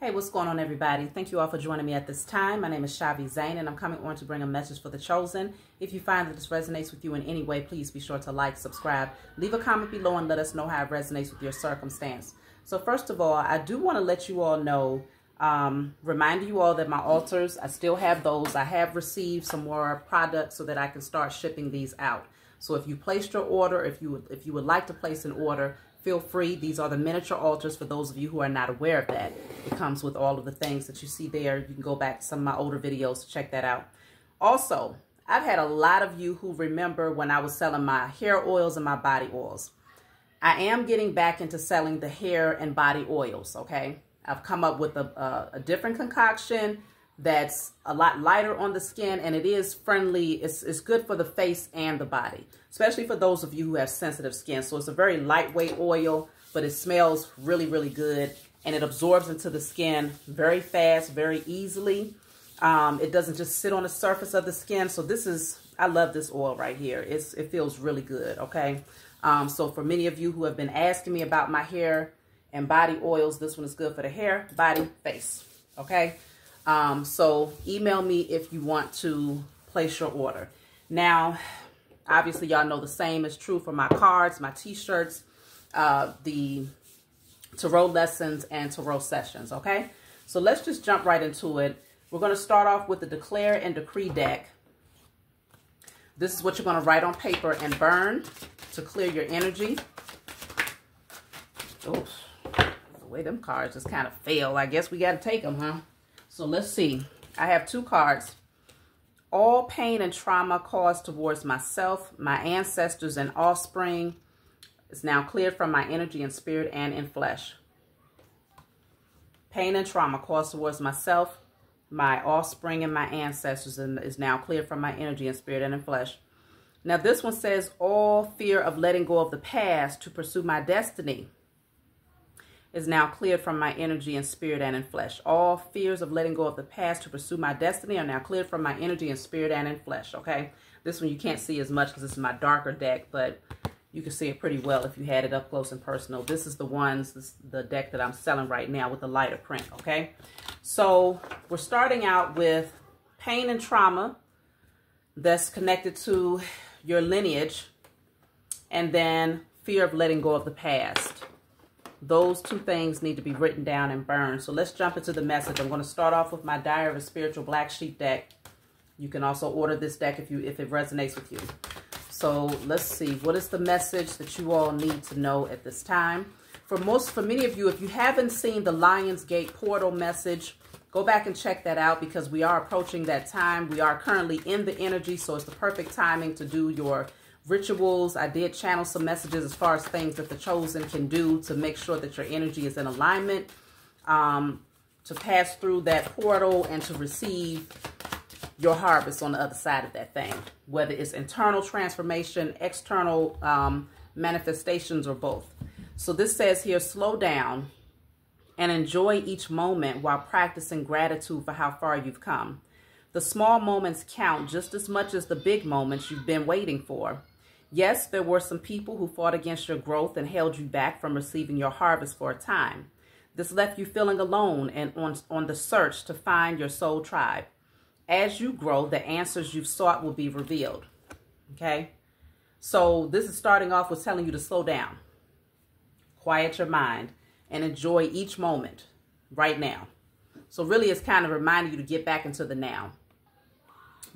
Hey, what's going on, everybody? Thank you all for joining me at this time. My name is Shavi Zane, and I'm coming on to bring a message for the chosen. If you find that this resonates with you in any way, please be sure to like, subscribe, leave a comment below, and let us know how it resonates with your circumstance. So first of all, I do want to let you all know, remind you all that my altars, I still have those. I have received some more products so that I can start shipping these out. So if you placed your order, if you would like to place an order, feel free. These are the miniature altars for those of you who are not aware of that. It comes with all of the things that you see there. You can go back to some of my older videos to check that out. Also, I've had a lot of you who remember when I was selling my hair oils and my body oils. I am getting back into selling the hair and body oils, okay? I've come up with a different concoction that's a lot lighter on the skin, and it is friendly. It's good for the face and the body, especially for those of you who have sensitive skin. So it's a very lightweight oil, but it smells really, really good, and it absorbs into the skin very fast, very easily. It doesn't just sit on the surface of the skin. So I love this oil right here. It feels really good, okay? So for many of you who have been asking me about my hair and body oils, this one is good for the hair, body, face, okay? So email me if you want to place your order. Now, obviously, y'all know the same is true for my cards, my t-shirts, the tarot lessons, and tarot sessions, okay? So let's just jump right into it. We're going to start off with the Declare and Decree deck. This is what you're going to write on paper and burn to clear your energy. Oh, the way them cards just kind of fail. I guess we got to take them, huh? So let's see. I have two cards. All pain and trauma caused towards myself, my ancestors, and offspring is now cleared from my energy and spirit and in flesh. Pain and trauma caused towards myself, my offspring, and my ancestors is now cleared from my energy and spirit and in flesh. Now this one says, all fear of letting go of the past to pursue my destiny is now cleared from my energy and spirit and in flesh. All fears of letting go of the past to pursue my destiny are now cleared from my energy and spirit and in flesh, okay? This one you can't see as much because this is my darker deck, but you can see it pretty well if you had it up close and personal. This is the deck that I'm selling right now with the lighter print, okay? So we're starting out with pain and trauma that's connected to your lineage, and then fear of letting go of the past. Those two things need to be written down and burned. So let's jump into the message. I'm going to start off with my Diary of a Spiritual Black Sheep deck. You can also order this deck if it resonates with you. So let's see. What is the message that you all need to know at this time? For many of you, if you haven't seen the Lionsgate portal message, go back and check that out because we are approaching that time. We are currently in the energy, so it's the perfect timing to do your rituals. I did channel some messages as far as things that the chosen can do to make sure that your energy is in alignment, to pass through that portal and to receive your harvest on the other side of that thing, whether it's internal transformation, external manifestations, or both. So this says here, slow down and enjoy each moment while practicing gratitude for how far you've come. The small moments count just as much as the big moments you've been waiting for. Yes, there were some people who fought against your growth and held you back from receiving your harvest for a time. This left you feeling alone and on the search to find your soul tribe. As you grow, the answers you've sought will be revealed. Okay? So this is starting off with telling you to slow down, quiet your mind, and enjoy each moment right now. So really it's kind of reminding you to get back into the now.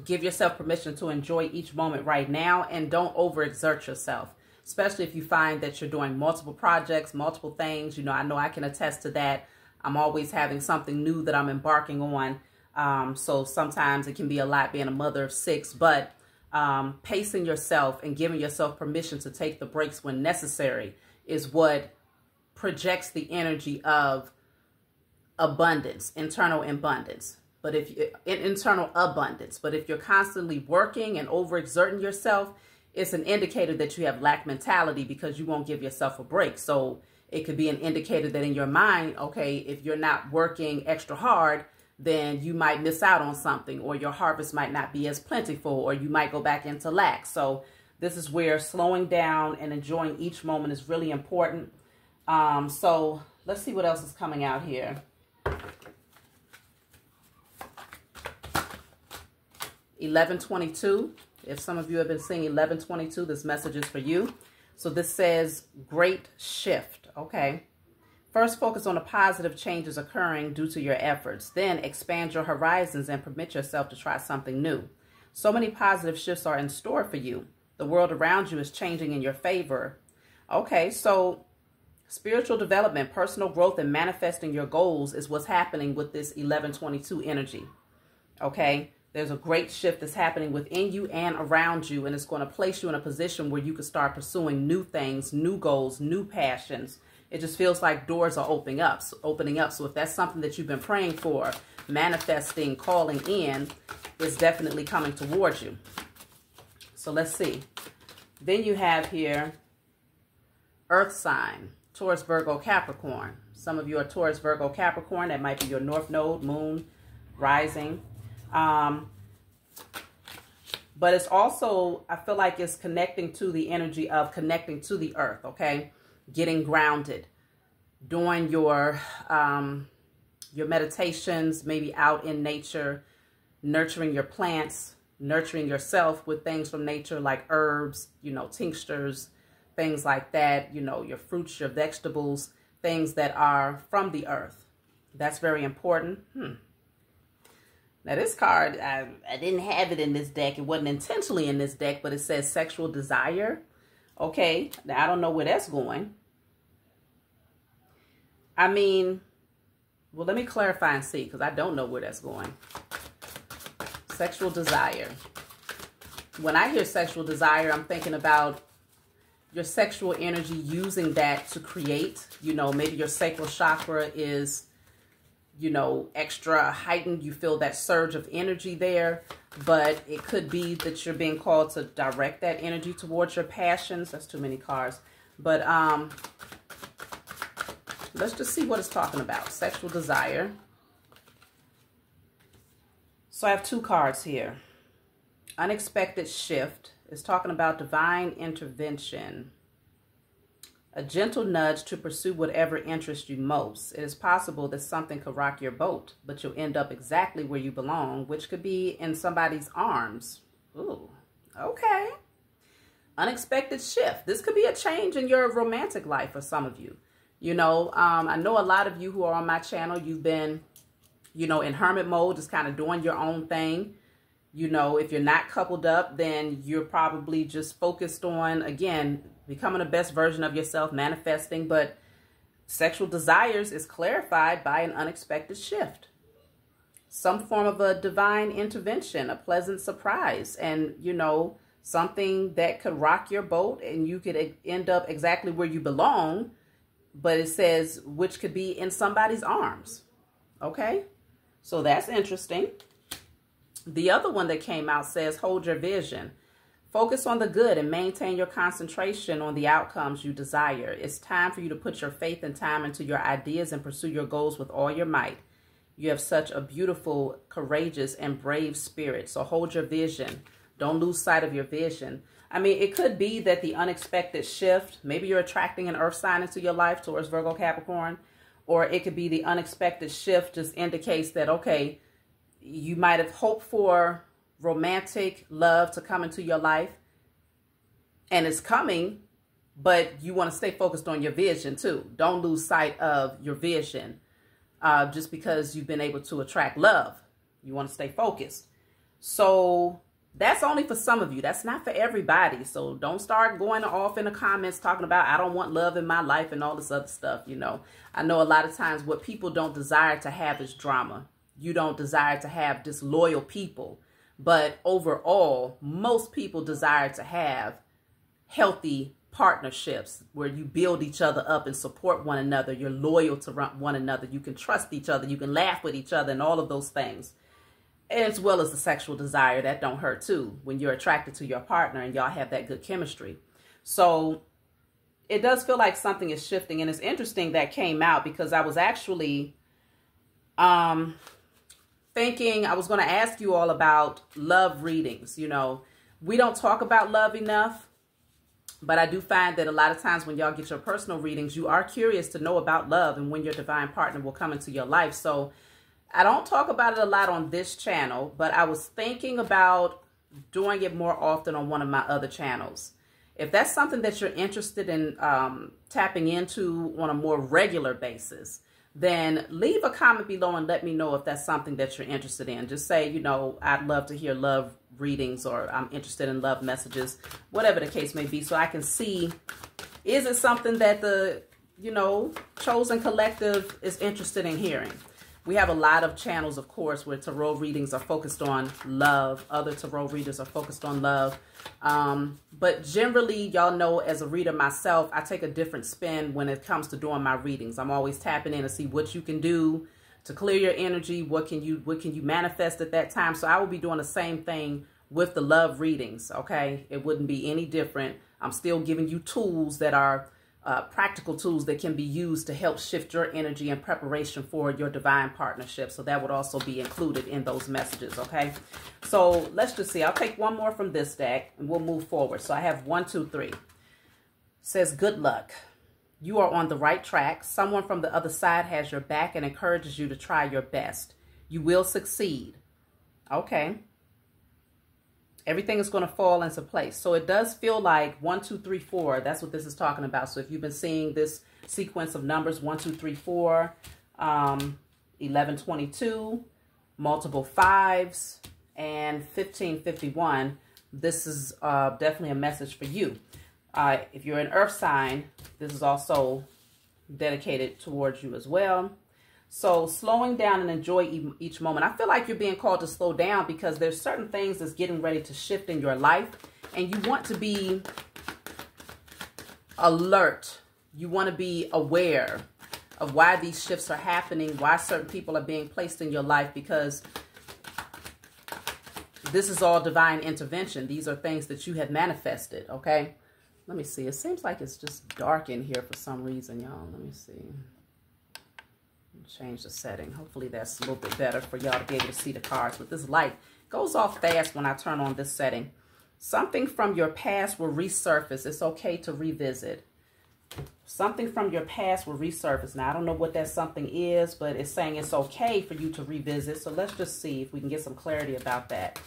Give yourself permission to enjoy each moment right now, and don't overexert yourself, especially if you find that you're doing multiple projects, multiple things. You know I can attest to that. I'm always having something new that I'm embarking on. So sometimes it can be a lot being a mother of 6, but pacing yourself and giving yourself permission to take the breaks when necessary is what projects the energy of abundance, internal abundance. But internal abundance. But if you're constantly working and overexerting yourself, it's an indicator that you have lack mentality because you won't give yourself a break. So it could be an indicator that in your mind, okay, if you're not working extra hard, then you might miss out on something, or your harvest might not be as plentiful, or you might go back into lack. So this is where slowing down and enjoying each moment is really important. So let's see what else is coming out here. 1122. If some of you have been seeing 1122, this message is for you. So this says great shift. Okay. First, focus on the positive changes occurring due to your efforts. Then expand your horizons and permit yourself to try something new. So many positive shifts are in store for you. The world around you is changing in your favor. Okay, so spiritual development, personal growth, and manifesting your goals is what's happening with this 1122 energy. Okay, there's a great shift that's happening within you and around you, and it's going to place you in a position where you can start pursuing new things, new goals, new passions. It just feels like doors are opening up. So if that's something that you've been praying for, manifesting, calling in, it's definitely coming towards you. So let's see. Then you have here Earth sign, Taurus, Virgo, Capricorn. Some of you are Taurus, Virgo, Capricorn. That might be your North Node, Moon, rising. But it's also, I feel like it's connecting to the energy of connecting to the earth, okay? Getting grounded, doing your meditations, maybe out in nature, nurturing your plants, nurturing yourself with things from nature like herbs, you know, tinctures, things like that, you know, your fruits, your vegetables, things that are from the earth. That's very important. Now this card, I didn't have it in this deck. It wasn't intentionally in this deck, but it says sexual desire. Okay, now I don't know where that's going. I mean, well, let me clarify and see, because I don't know where that's going. Sexual desire. When I hear sexual desire, I'm thinking about your sexual energy, using that to create. You know, maybe your sacral chakra is, you know, extra heightened. You feel that surge of energy there. But it could be that you're being called to direct that energy towards your passions. That's too many cards. But let's just see what it's talking about. Sexual desire. So I have two cards here. Unexpected shift is talking about divine intervention. A gentle nudge to pursue whatever interests you most. It is possible that something could rock your boat, but you'll end up exactly where you belong, which could be in somebody's arms. Ooh, okay. Unexpected shift. This could be a change in your romantic life for some of you. You know, I know a lot of you who are on my channel, you've been, you know, in hermit mode, just kind of doing your own thing. You know, if you're not coupled up, then you're probably just focused on, again, becoming the best version of yourself, manifesting. But sexual desires is clarified by an unexpected shift. Some form of a divine intervention, a pleasant surprise, and, you know, something that could rock your boat and you could end up exactly where you belong. But it says, which could be in somebody's arms. Okay? So that's interesting. The other one that came out says, hold your vision. Focus on the good and maintain your concentration on the outcomes you desire. It's time for you to put your faith and time into your ideas and pursue your goals with all your might. You have such a beautiful, courageous, and brave spirit. So hold your vision. Don't lose sight of your vision. I mean, it could be that the unexpected shift, maybe you're attracting an earth sign into your life, Taurus, Virgo, Capricorn, or it could be the unexpected shift just indicates that, okay, you might have hoped for romantic love to come into your life, and it's coming, but you want to stay focused on your vision too. Don't lose sight of your vision just because you've been able to attract love. You want to stay focused. So that's only for some of you. That's not for everybody. So don't start going off in the comments talking about, I don't want love in my life and all this other stuff. You know, I know a lot of times what people don't desire to have is drama. You don't desire to have disloyal people. But overall, most people desire to have healthy partnerships where you build each other up and support one another. You're loyal to one another. You can trust each other. You can laugh with each other and all of those things. As well as the sexual desire, that don't hurt too, when you're attracted to your partner and y'all have that good chemistry. So it does feel like something is shifting. And it's interesting that came out because I was actually thinking I was going to ask you all about love readings. You know, we don't talk about love enough, but I do find that a lot of times when y'all get your personal readings, you are curious to know about love and when your divine partner will come into your life. So I don't talk about it a lot on this channel, but I was thinking about doing it more often on one of my other channels. If that's something that you're interested in tapping into on a more regular basis, then leave a comment below and let me know if that's something that you're interested in. Just say, you know, I'd love to hear love readings, or I'm interested in love messages, whatever the case may be, so I can see, is it something that the, you know, Chosen Collective is interested in hearing. We have a lot of channels, of course, where tarot readings are focused on love. Other tarot readers are focused on love. But generally, y'all know, as a reader myself, I take a different spin when it comes to doing my readings. I'm always tapping in to see what you can do to clear your energy. What can you manifest at that time? So I will be doing the same thing with the love readings, okay? It wouldn't be any different. I'm still giving you tools that are practical tools that can be used to help shift your energy in preparation for your divine partnership. So that would also be included in those messages, okay? So let's just see. I'll take one more from this deck and we'll move forward. So I have 1, 2, 3. It says, good luck. You are on the right track. Someone from the other side has your back and encourages you to try your best. You will succeed. Okay. Everything is going to fall into place. So it does feel like 1, 2, 3, 4. That's what this is talking about. So if you've been seeing this sequence of numbers, 1, 2, 3, 4, 11, 22, multiple 5s, and 15, 51, this is definitely a message for you. If you're an earth sign, this is also dedicated towards you as well. So slowing down and enjoy each moment. I feel like you're being called to slow down because there's certain things that's getting ready to shift in your life, and you want to be alert. You want to be aware of why these shifts are happening, why certain people are being placed in your life, because this is all divine intervention. These are things that you have manifested, okay? Let me see. It seems like it's just dark in here for some reason, y'all. Let me see. Change the setting. Hopefully that's a little bit better for y'all to be able to see the cards. But this light goes off fast when I turn on this setting. Something from your past will resurface. It's okay to revisit. Something from your past will resurface. Now, I don't know what that something is, but it's saying it's okay for you to revisit. So let's just see if we can get some clarity about that.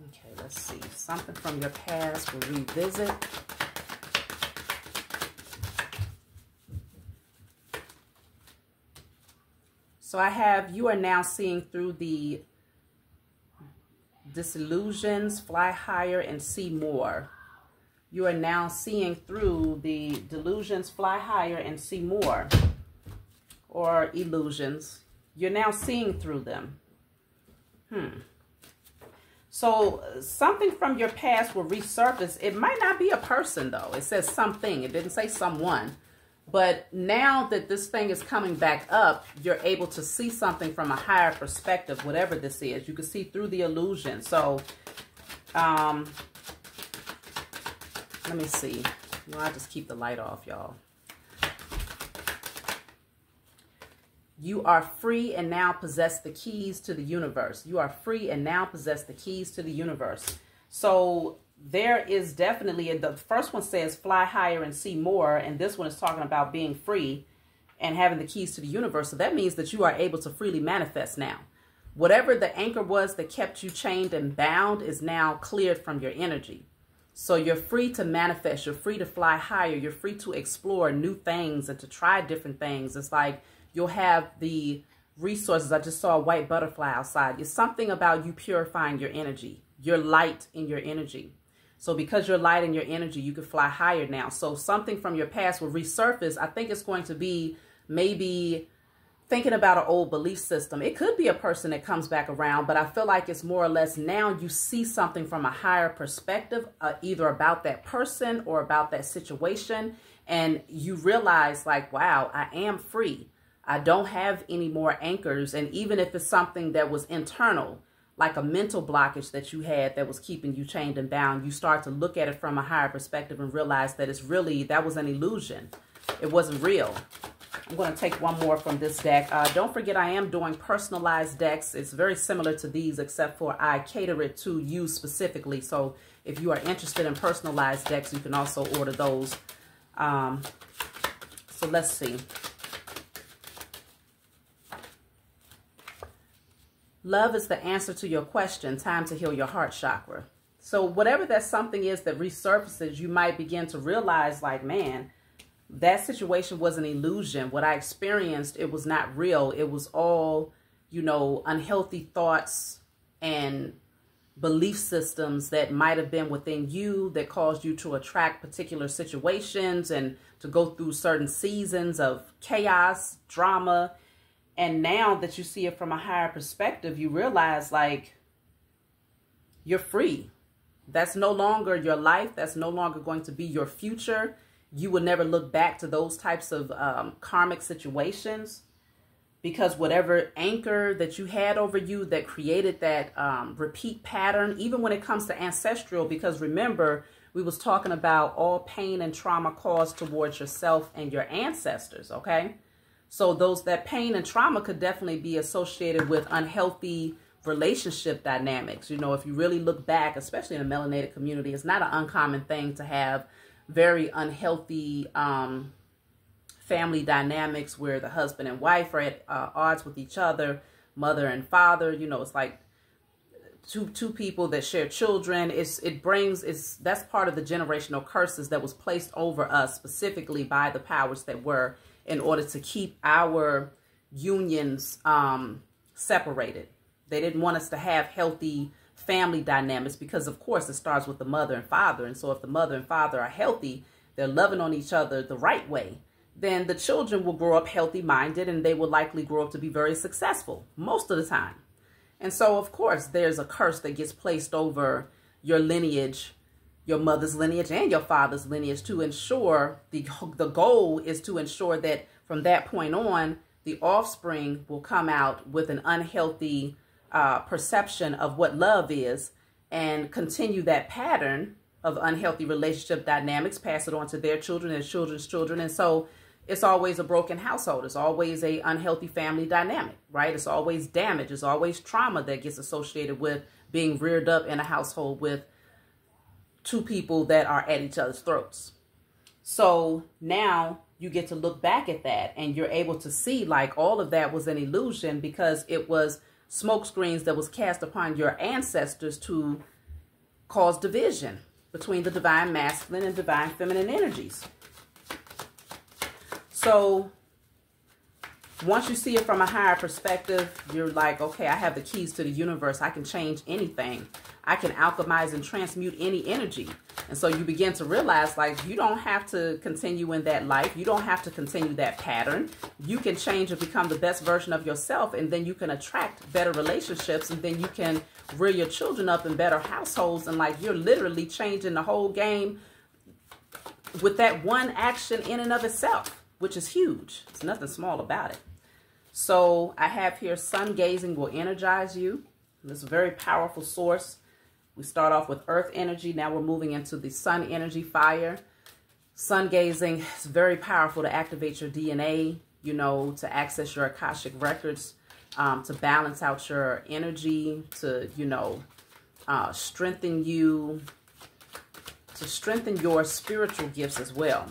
Okay, let's see. Something from your past will revisit. So I have, you are now seeing through the disillusions, fly higher and see more. You are now seeing through the delusions, fly higher and see more. Or illusions. You're now seeing through them. So something from your past will resurface. It might not be a person, though. It says something. It didn't say someone. But now that this thing is coming back up, you're able to see something from a higher perspective, whatever this is. You can see through the illusion. So, let me see. Well, I'll just keep the light off, y'all. You are free and now possess the keys to the universe. You are free and now possess the keys to the universe. So there is definitely, the first one says fly higher and see more. And this one is talking about being free and having the keys to the universe. So that means that you are able to freely manifest now. Whatever the anchor was that kept you chained and bound is now cleared from your energy. So you're free to manifest. You're free to fly higher. You're free to explore new things and to try different things. It's like you'll have the resources. I just saw a white butterfly outside. It's something about you purifying your energy. You're light in your energy. So because you're light in your energy, you can fly higher now. So something from your past will resurface. I think it's going to be maybe thinking about an old belief system. It could be a person that comes back around, but I feel like it's more or less now you see something from a higher perspective, either about that person or about that situation. And you realize like, wow, I am free. I don't have any more anchors. And even if it's something that was internal, like a mental blockage that you had that was keeping you chained and bound, you start to look at it from a higher perspective and realize that it's really, that was an illusion. It wasn't real. I'm going to take one more from this deck. Don't forget, I am doing personalized decks. It's very similar to these, except for I cater it to you specifically. So If you are interested in personalized decks, you can also order those. So let's see. Love is the answer to your question. Time to heal your heart chakra. So whatever that something is that resurfaces, you might begin to realize like, man, that situation was an illusion. What I experienced, it was not real. It was all, you know, unhealthy thoughts and belief systems that might have been within you that caused you to attract particular situations and to go through certain seasons of chaos, drama. And now that you see it from a higher perspective, you realize like you're free. That's no longer your life. That's no longer going to be your future. You will never look back to those types of karmic situations, because whatever anchor that you had over you that created that repeat pattern, even when it comes to ancestral, because remember, we was talking about all pain and trauma caused towards yourself and your ancestors, okay? So that pain and trauma could definitely be associated with unhealthy relationship dynamics. You know, if you really look back, especially in the melanated community, it's not an uncommon thing to have very unhealthy family dynamics where the husband and wife are at odds with each other, mother and father. You know, it's like two people that share children. That's part of the generational curses that was placed over us specifically by the powers that were, in order to keep our unions separated. They didn't want us to have healthy family dynamics because, of course, it starts with the mother and father. And so if the mother and father are healthy, they're loving on each other the right way, then the children will grow up healthy-minded and they will likely grow up to be very successful most of the time. And so, of course, there's a curse that gets placed over your lineage, your mother's lineage and your father's lineage, to ensure the goal is to ensure that from that point on, the offspring will come out with an unhealthy perception of what love is and continue that pattern of unhealthy relationship dynamics, pass it on to their children and children's children. And so it's always a broken household. It's always a unhealthy family dynamic, right? It's always damage. It's always trauma that gets associated with being reared up in a household with two people that are at each other's throats. So now you get to look back at that and you're able to see like all of that was an illusion, because it was smoke screens that was cast upon your ancestors to cause division between the divine masculine and divine feminine energies. So once you see it from a higher perspective, you're like, okay, I have the keys to the universe. I can change anything. I can alchemize and transmute any energy. And so you begin to realize, like, you don't have to continue in that life. You don't have to continue that pattern. You can change and become the best version of yourself, and then you can attract better relationships, and then you can rear your children up in better households. And like, you're literally changing the whole game with that one action in and of itself, which is huge. It's nothing small about it. So I have here, sun gazing will energize you. This is a very powerful source. We start off with earth energy. Now we're moving into the sun energy, fire. Sun gazing is very powerful to activate your DNA, you know, to access your Akashic records, to balance out your energy, to, you know, strengthen you, to strengthen your spiritual gifts as well.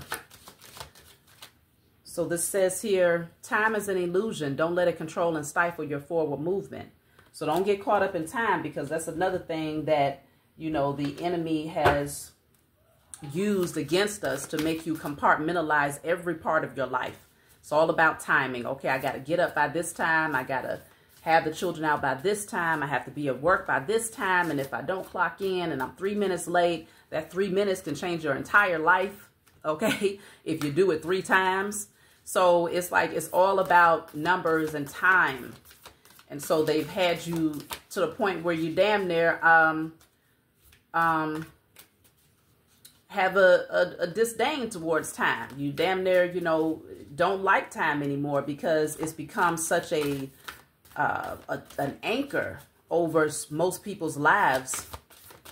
So this says here, time is an illusion. Don't let it control and stifle your forward movement. So don't get caught up in time, because that's another thing that, you know, the enemy has used against us to make you compartmentalize every part of your life. It's all about timing. Okay, I got to get up by this time. I got to have the children out by this time. I have to be at work by this time. And if I don't clock in and I'm 3 minutes late, that 3 minutes can change your entire life. Okay, if you do it 3 times. So it's like, it's all about numbers and time. And so they've had you to the point where you damn near have a disdain towards time. You damn near, you know, don't like time anymore, because it's become such an anchor over most people's lives.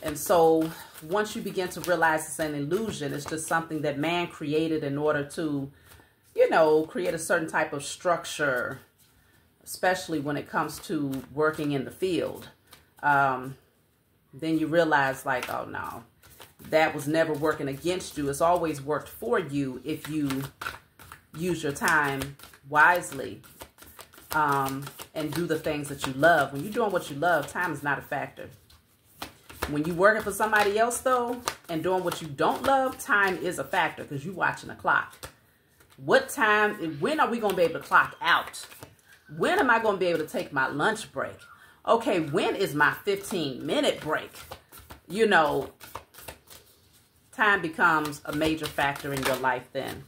And so once you begin to realize it's an illusion, it's just something that man created in order to, you know, create a certain type of structure, especially when it comes to working in the field. Then you realize, like, oh no, that was never working against you. It's always worked for you if you use your time wisely, and do the things that you love. When you're doing what you love, time is not a factor. When you're working for somebody else, though, and doing what you don't love, time is a factor because you're watching the clock. What time, when are we going to be able to clock out? When am I going to be able to take my lunch break? Okay, when is my 15-minute break? You know, time becomes a major factor in your life then.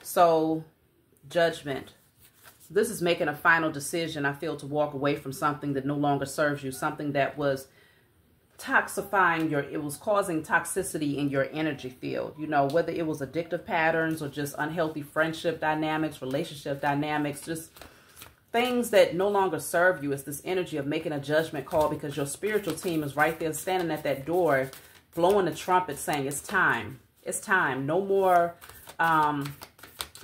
So, judgment. This is making a final decision, I feel, to walk away from something that no longer serves you, something that was toxifying it was causing toxicity in your energy field. You know, whether it was addictive patterns or just unhealthy friendship dynamics, relationship dynamics, just things that no longer serve you. It's this energy of making a judgment call because your spiritual team is right there standing at that door, blowing the trumpet saying, it's time. It's time. No more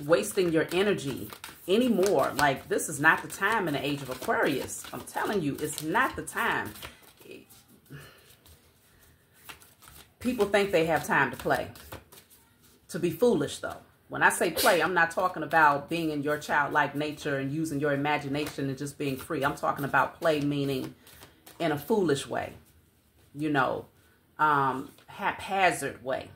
wasting your energy anymore. Like, this is not the time in the age of Aquarius. I'm telling you, it's not the time. People think they have time to play. To be foolish, though. When I say play, I'm not talking about being in your childlike nature and using your imagination and just being free. I'm talking about play meaning in a foolish way. You know, haphazard way.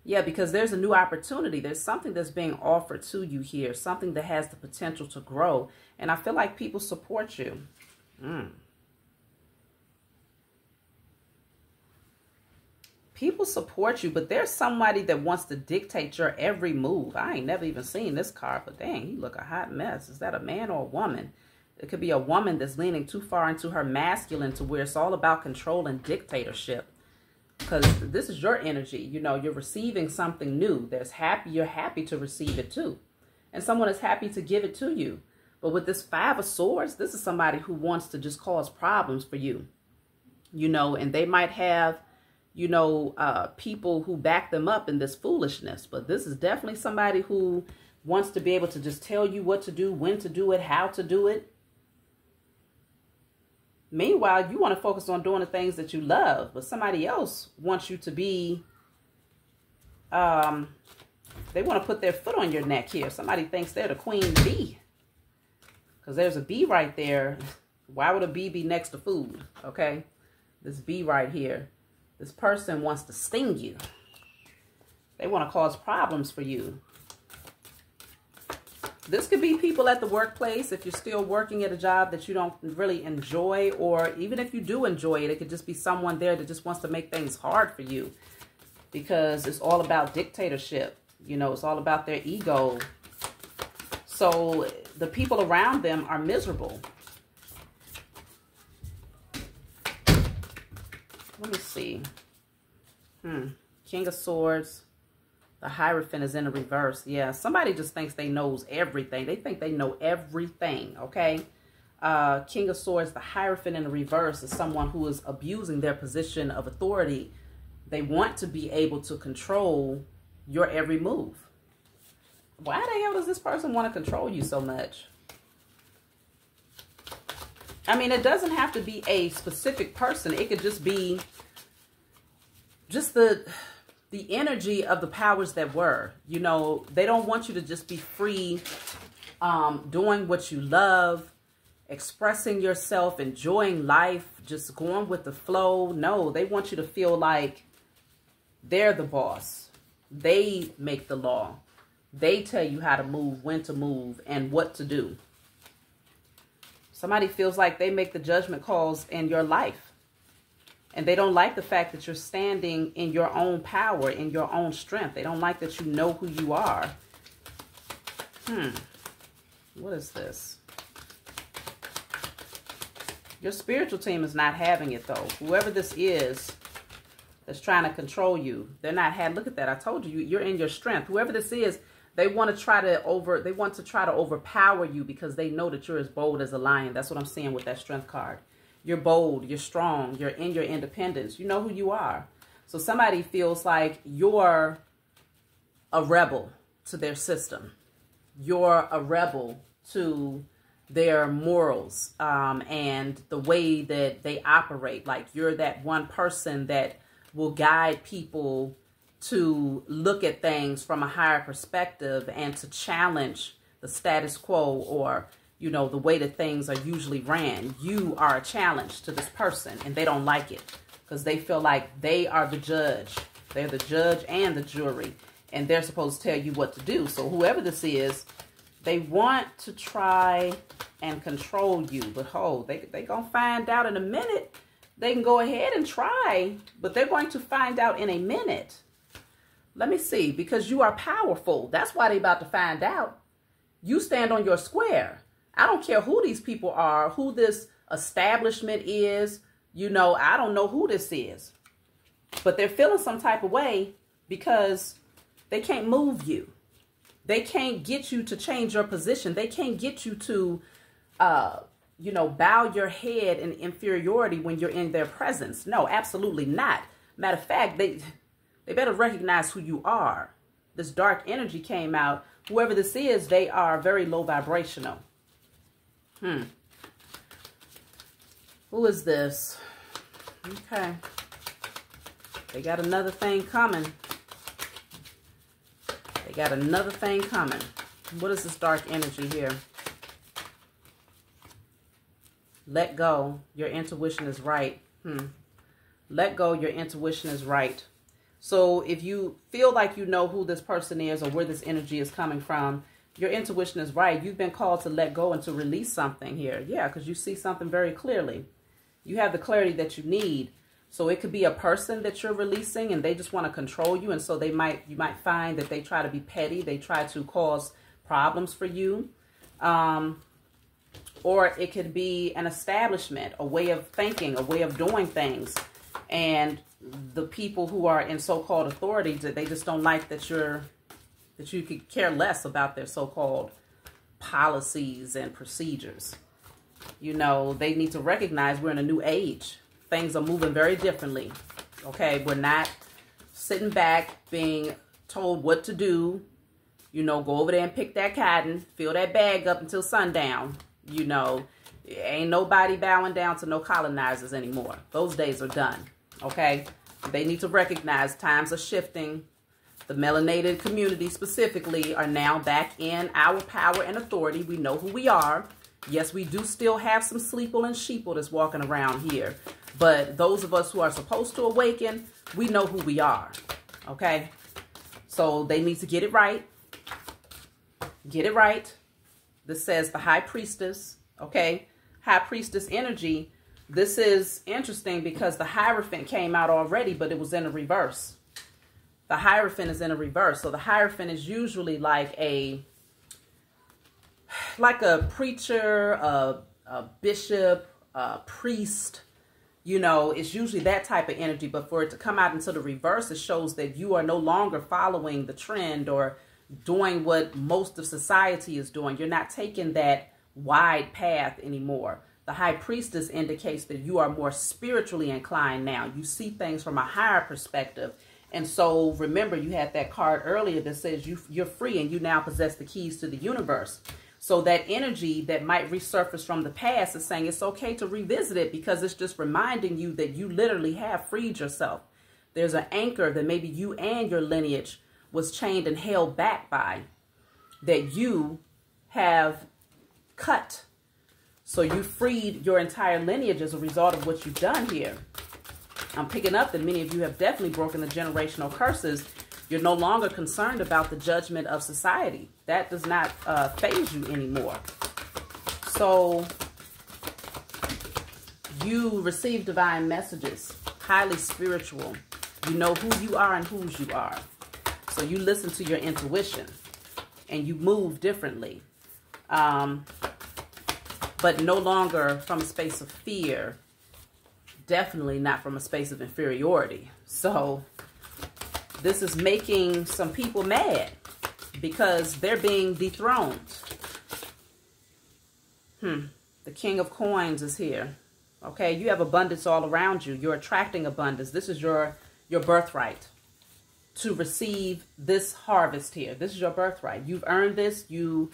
Yeah, because there's a new opportunity. There's something that's being offered to you here. Something that has the potential to grow. And I feel like people support you. People support you, but there's somebody that wants to dictate your every move. I ain't never even seen this card, but dang, he look a hot mess. Is that a man or a woman? It could be a woman that's leaning too far into her masculine to where it's all about control and dictatorship. Because this is your energy. You know, you're receiving something new. You're happy to receive it too. And someone is happy to give it to you. But with this Five of Swords, this is somebody who wants to just cause problems for you. You know, and they might have, you know, people who back them up in this foolishness. But this is definitely somebody who wants to be able to just tell you what to do, when to do it, how to do it. Meanwhile, you want to focus on doing the things that you love, but somebody else wants you to be, they want to put their foot on your neck here. Somebody thinks they're the queen bee. Because there's a bee right there. Why would a bee be next to food? Okay? This bee right here. This person wants to sting you. They want to cause problems for you. This could be people at the workplace if you're still working at a job that you don't really enjoy, or even if you do enjoy it, it could just be someone there that just wants to make things hard for you because it's all about dictatorship. You know, it's all about their ego. So the people around them are miserable. Let me see. King of Swords. The Hierophant is in the reverse. Yeah, somebody just thinks they knows everything. They think they know everything, okay? King of Swords, the Hierophant in the reverse is someone who is abusing their position of authority. They want to be able to control your every move. Why the hell does this person want to control you so much? I mean, it doesn't have to be a specific person. It could just be just the energy of the powers that were. You know, they don't want you to just be free, doing what you love, expressing yourself, enjoying life, just going with the flow. No, they want you to feel like they're the boss. They make the law. They tell you how to move, when to move, and what to do. Somebody feels like they make the judgment calls in your life. And they don't like the fact that you're standing in your own power, in your own strength. They don't like that you know who you are. What is this? Your spiritual team is not having it, though. Whoever this is that's trying to control you, they're not having. Look at that. I told you, you're in your strength. Whoever this is, they want to try to overpower you because they know that you're as bold as a lion. That's what I'm seeing with that strength card. You're bold, you're strong, you're in your independence. You know who you are. So somebody feels like you're a rebel to their system. You're a rebel to their morals and the way that they operate. Like you're that one person that will guide people to look at things from a higher perspective and to challenge the status quo, or, you know, the way that things are usually ran. You are a challenge to this person, and they don't like it because they feel like they are the judge. They're the judge and the jury, and they're supposed to tell you what to do. So whoever this is, they want to try and control you. But they gonna find out in a minute. They can go ahead and try, but they're going to find out in a minute. Let me see, because you are powerful. That's why they about to find out. You stand on your square. I don't care who these people are, who this establishment is. You know, I don't know who this is. But they're feeling some type of way because they can't move you. They can't get you to change your position. They can't get you to, you know, bow your head in inferiority when you're in their presence. No, absolutely not. Matter of fact, they better recognize who you are. This dark energy came out. Whoever this is, they are very low vibrational. Who is this? Okay. They got another thing coming. They got another thing coming. What is this dark energy here? Let go. Your intuition is right. Let go. Your intuition is right. So if you feel like you know who this person is or where this energy is coming from, your intuition is right. You've been called to let go and to release something here. Yeah, because you see something very clearly. You have the clarity that you need. So it could be a person that you're releasing and they just want to control you. And so you might find that they try to be petty. They try to cause problems for you. Or it could be an establishment, a way of thinking, a way of doing things. And the people who are in so-called authority, they just don't like that you could care less about their so-called policies and procedures. You know, they need to recognize we're in a new age. Things are moving very differently. Okay, we're not sitting back being told what to do. You know, go over there and pick that cotton, fill that bag up until sundown. You know, ain't nobody bowing down to no colonizers anymore. Those days are done. Okay, they need to recognize times are shifting. The melanated community specifically are now back in our power and authority. We know who we are. Yes, we do still have some sleeple and sheeple that's walking around here. But those of us who are supposed to awaken, we know who we are. Okay? So they need to get it right. Get it right. This says the High Priestess. Okay? High Priestess energy. This is interesting because the Hierophant came out already, but it was in a reverse. The Hierophant is in a reverse. So the Hierophant is usually like a preacher, a bishop, a priest. You know, it's usually that type of energy. But for it to come out into the reverse, it shows that you are no longer following the trend or doing what most of society is doing. You're not taking that wide path anymore. The High Priestess indicates that you are more spiritually inclined now. You see things from a higher perspective. And so remember, you had that card earlier that says you're free and you now possess the keys to the universe. So that energy that might resurface from the past is saying it's okay to revisit it because it's just reminding you that you literally have freed yourself. There's an anchor that maybe you and your lineage was chained and held back by that you have cut. So you freed your entire lineage as a result of what you've done here. I'm picking up that many of you have definitely broken the generational curses. You're no longer concerned about the judgment of society. That does not faze you anymore. So you receive divine messages, highly spiritual. You know who you are and whose you are. So you listen to your intuition and you move differently. But no longer from a space of fear. Definitely not from a space of inferiority. So this is making some people mad because they're being dethroned. The King of Coins is here. Okay, you have abundance all around you. You're attracting abundance. This is your birthright to receive this harvest here. This is your birthright. You've earned this. You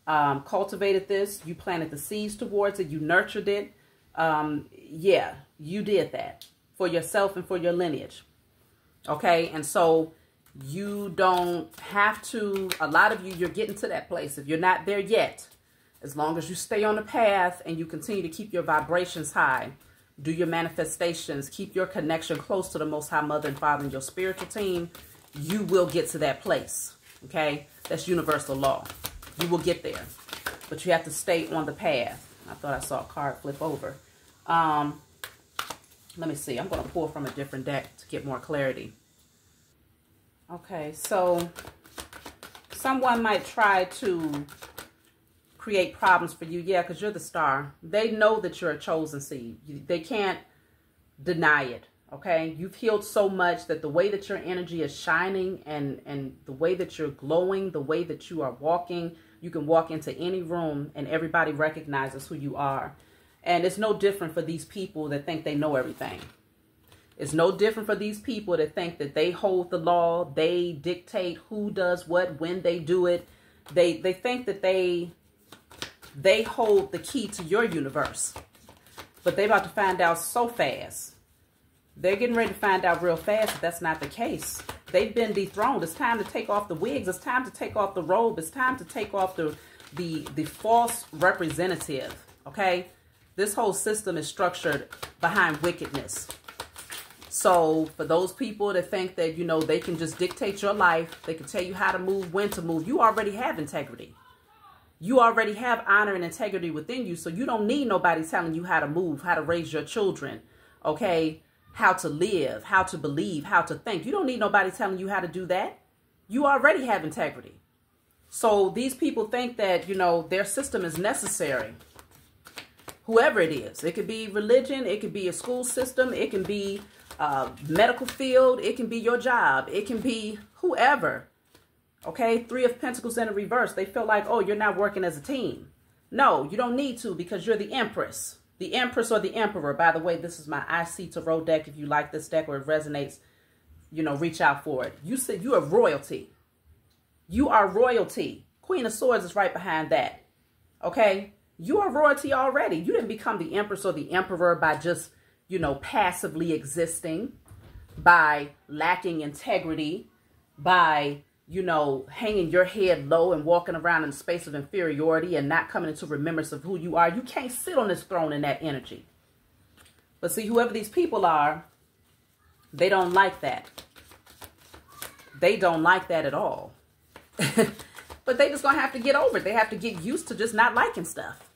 cultivated this. You planted the seeds towards it. You nurtured it. Yeah, you did that for yourself and for your lineage. Okay, and so you don't have to, a lot of you, you're getting to that place. If you're not there yet, as long as you stay on the path and you continue to keep your vibrations high, do your manifestations, keep your connection close to the Most High Mother and Father and your spiritual team, you will get to that place. Okay, that's universal law. You will get there, but you have to stay on the path. I thought I saw a card flip over. Let me see. I'm going to pull from a different deck to get more clarity. Okay, so someone might try to create problems for you. Yeah, because you're the star. They know that you're a chosen seed. They can't deny it. Okay, you've healed so much that the way that your energy is shining and the way that you're glowing, the way that you are walking, you can walk into any room and everybody recognizes who you are. And it's no different for these people that think they know everything. It's no different for these people that think that they hold the law. They dictate who does what, when they do it. They think that they hold the key to your universe. But they're about to find out so fast. They're getting ready to find out real fast that that's not the case. They've been dethroned. It's time to take off the wigs. It's time to take off the robe. It's time to take off the false representative. Okay? This whole system is structured behind wickedness. So for those people that think that, you know, they can just dictate your life, they can tell you how to move, when to move, you already have integrity. You already have honor and integrity within you, so you don't need nobody telling you how to move, how to raise your children, okay, how to live, how to believe, how to think. You don't need nobody telling you how to do that. You already have integrity. So these people think that, you know, their system is necessary. Whoever it is. It could be religion. It could be a school system. It can be medical field. It can be your job. It can be whoever. Okay? 3 of Pentacles in the reverse. They feel like, oh, you're not working as a team. No, you don't need to because you're the Empress. The Empress or the Emperor. By the way, this is my IC Tarot deck. If you like this deck or it resonates, you know, reach out for it. You said you are royalty. You are royalty. Queen of Swords is right behind that. Okay? You are royalty already. You didn't become the Empress or the Emperor by just, you know, passively existing, by lacking integrity, by, you know, hanging your head low and walking around in a space of inferiority and not coming into remembrance of who you are. You can't sit on this throne in that energy. But see, whoever these people are, they don't like that. They don't like that at all. But they just going to have to get over it. They have to get used to just not liking stuff.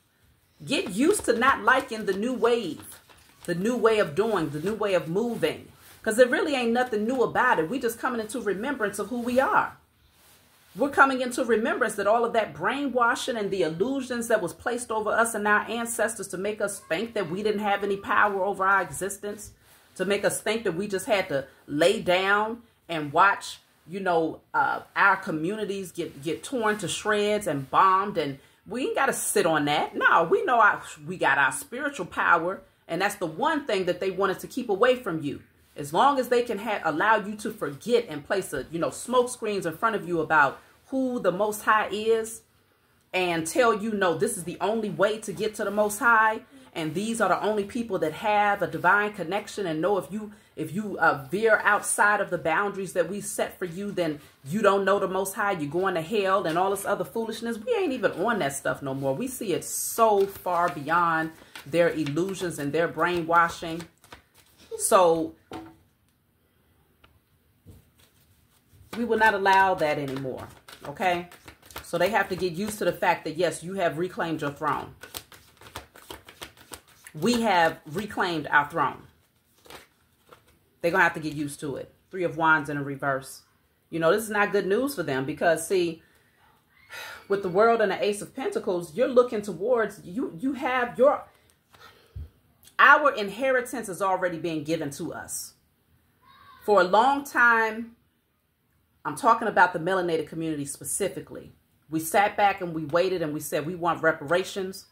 Get used to not liking the new wave, the new way of doing, the new way of moving. Because there really ain't nothing new about it. We just coming into remembrance of who we are. We're coming into remembrance that all of that brainwashing and the illusions that was placed over us and our ancestors to make us think that we didn't have any power over our existence, to make us think that we just had to lay down and watch, you know, our communities get torn to shreds and bombed, and we ain't got to sit on that. No, we know we got our spiritual power, and that's the one thing that they wanted to keep away from you. As long as they can allow you to forget and place a, you know, smoke screens in front of you about who the Most High is, and tell you, no, this is the only way to get to the Most High, and these are the only people that have a divine connection, and know if you veer outside of the boundaries that we set for you, then you don't know the Most High, you're going to hell and all this other foolishness. We ain't even on that stuff no more. We see it so far beyond their illusions and their brainwashing. So we will not allow that anymore, okay? So they have to get used to the fact that, yes, you have reclaimed your throne. We have reclaimed our throne. They're going to have to get used to it. 3 of Wands in a reverse. You know, this is not good news for them because, see, with the World and the Ace of Pentacles, you're looking towards, you have our inheritance is already being given to us. For a long time, I'm talking about the melanated community specifically. We sat back and we waited and we said we want reparations.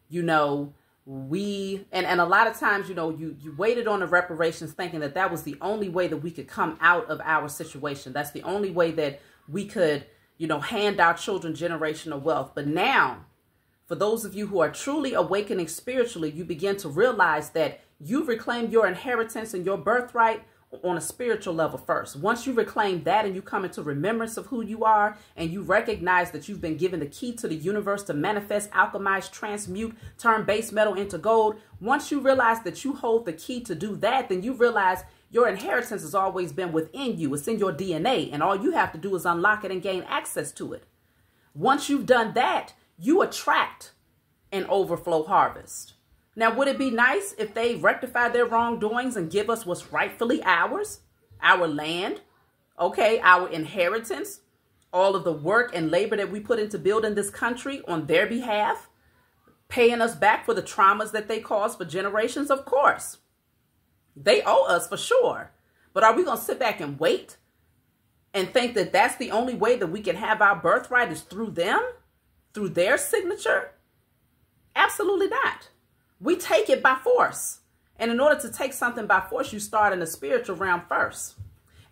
You know, and a lot of times, you know, you waited on the reparations thinking that that was the only way that we could come out of our situation. That's the only way that we could, you know, hand our children generational wealth. But now, for those of you who are truly awakening spiritually, you begin to realize that you've reclaimed your inheritance and your birthright on a spiritual level first. Once you reclaim that and you come into remembrance of who you are and you recognize that you've been given the key to the universe to manifest, alchemize, transmute, turn base metal into gold. Once you realize that you hold the key to do that, then you realize your inheritance has always been within you. It's in your DNA, and all you have to do is unlock it and gain access to it. Once you've done that, you attract an overflow harvest. Now, would it be nice if they rectify their wrongdoings and give us what's rightfully ours, our land, okay, our inheritance, all of the work and labor that we put into building this country on their behalf, paying us back for the traumas that they caused for generations? Of course. They owe us for sure. But are we going to sit back and wait and think that that's the only way that we can have our birthright is through them, through their signature? Absolutely not. We take it by force. And in order to take something by force, you start in the spiritual realm first.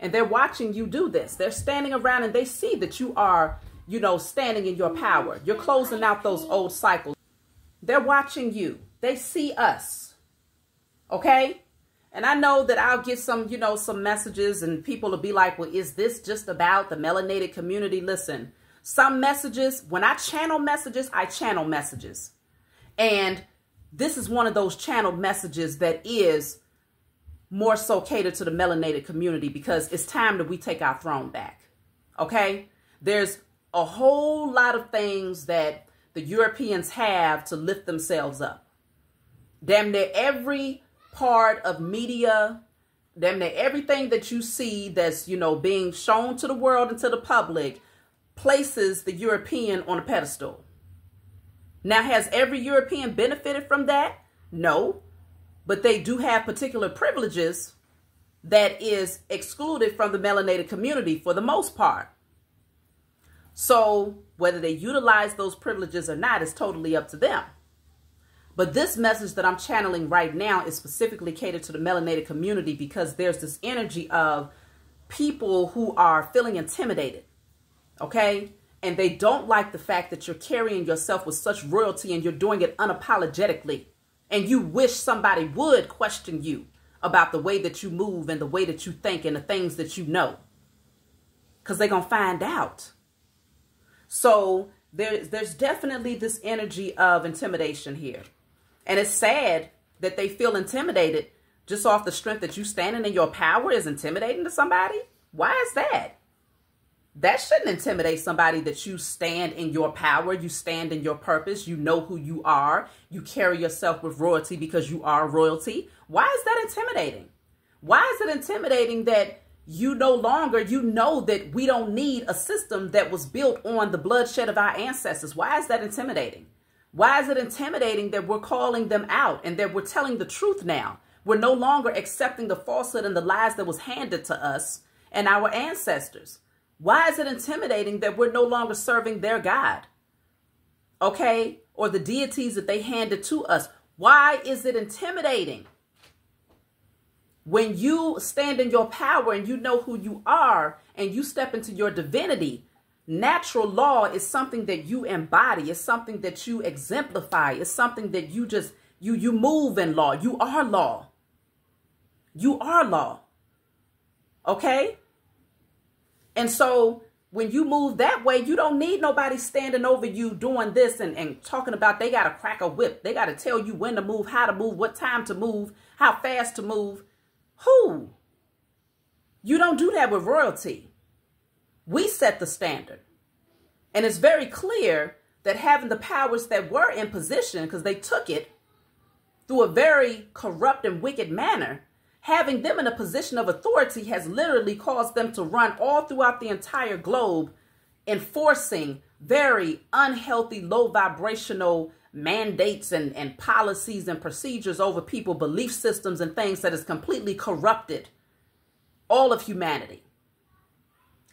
And they're watching you do this. They're standing around and they see that you are, standing in your power. You're closing out those old cycles. They're watching you. They see us. Okay? And I know that I'll get some, some messages and people will be like, well, is this just about the melanated community? Listen, some messages, when I channel messages, I channel messages. And this is one of those channeled messages that is more so catered to the melanated community because it's time that we take our throne back. Okay? There's a whole lot of things that the Europeans have to lift themselves up. Damn near every part of media, damn near everything that you see that's, being shown to the world and to the public places the European on a pedestal. Now, has every European benefited from that? No, but they do have particular privileges that is excluded from the melanated community for the most part. So whether they utilize those privileges or not is totally up to them. But this message that I'm channeling right now is specifically catered to the melanated community because there's this energy of people who are feeling intimidated, okay? And they don't like the fact that you're carrying yourself with such royalty and you're doing it unapologetically. And you wish somebody would question you about the way that you move and the way that you think and the things that you know. Because they're going to find out. So there's definitely this energy of intimidation here. And it's sad that they feel intimidated just off the strength that you standing in your power is intimidating to somebody. Why is that? That shouldn't intimidate somebody that you stand in your power, you stand in your purpose, you know who you are, you carry yourself with royalty because you are royalty. Why is that intimidating? Why is it intimidating that you no longer, know that we don't need a system that was built on the bloodshed of our ancestors? Why is that intimidating? Why is it intimidating that we're calling them out and that we're telling the truth now? We're no longer accepting the falsehood and the lies that was handed to us and our ancestors. Why is it intimidating that we're no longer serving their God? Okay? Or the deities that they handed to us. Why is it intimidating? When you stand in your power and you know who you are and you step into your divinity, natural law is something that you embody. It's something that you exemplify. It's something that you just, you move in law. You are law. You are law. Okay? And so when you move that way, you don't need nobody standing over you doing this and talking about they got to crack a whip. They got to tell you when to move, how to move, what time to move, how fast to move. Who? You don't do that with royalty. We set the standard. And it's very clear that having the powers that were in position, because they took it through a very corrupt and wicked manner, having them in a position of authority has literally caused them to run all throughout the entire globe, enforcing very unhealthy, low vibrational mandates and policies and procedures over people, belief systems and things that has completely corrupted all of humanity.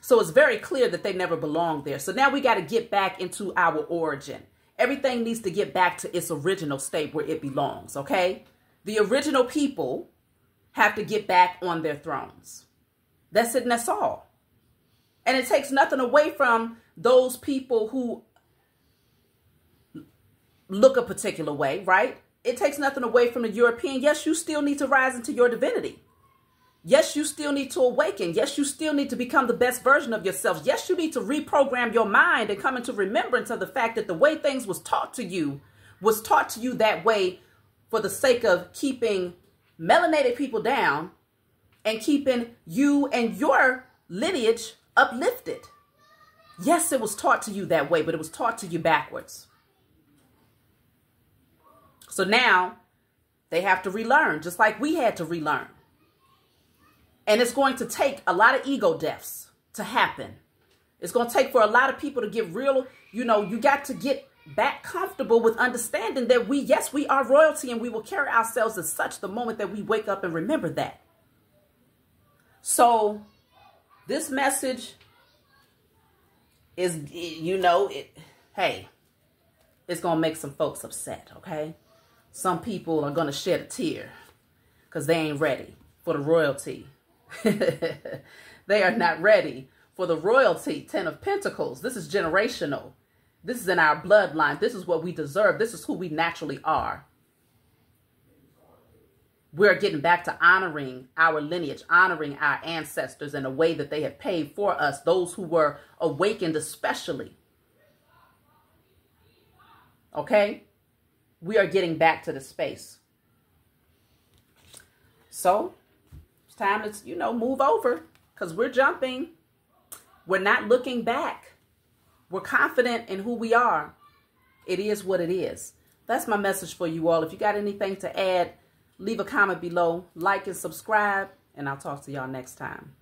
So it's very clear that they never belonged there. So now we got to get back into our origin. Everything needs to get back to its original state where it belongs, okay? The original people have to get back on their thrones. That's it, and that's all. And it takes nothing away from those people who look a particular way, right? It takes nothing away from the European. Yes, you still need to rise into your divinity. Yes, you still need to awaken. Yes, you still need to become the best version of yourself. Yes, you need to reprogram your mind and come into remembrance of the fact that the way things was taught to you that way for the sake of keeping melanated people down and keeping you and your lineage uplifted. Yes, it was taught to you that way, but it was taught to you backwards. So now they have to relearn, just like we had to relearn. And it's going to take a lot of ego deaths to happen. It's going to take for a lot of people to get real, you got to get back comfortable with understanding that we are royalty, and we will carry ourselves as such the moment that we wake up and remember that. So this message is, hey, it's going to make some folks upset, okay? Some people are going to shed a tear because they ain't ready for the royalty. They are not ready for the royalty. 10 of Pentacles. This is generational. This is in our bloodline. This is what we deserve. This is who we naturally are. We're getting back to honoring our lineage, honoring our ancestors in a way that they have paid for us, those who were awakened especially. Okay? We are getting back to the space. So it's time to, move over, because we're jumping. We're not looking back. We're confident in who we are. It is what it is. That's my message for you all. If you got anything to add, leave a comment below, like and subscribe, and I'll talk to y'all next time.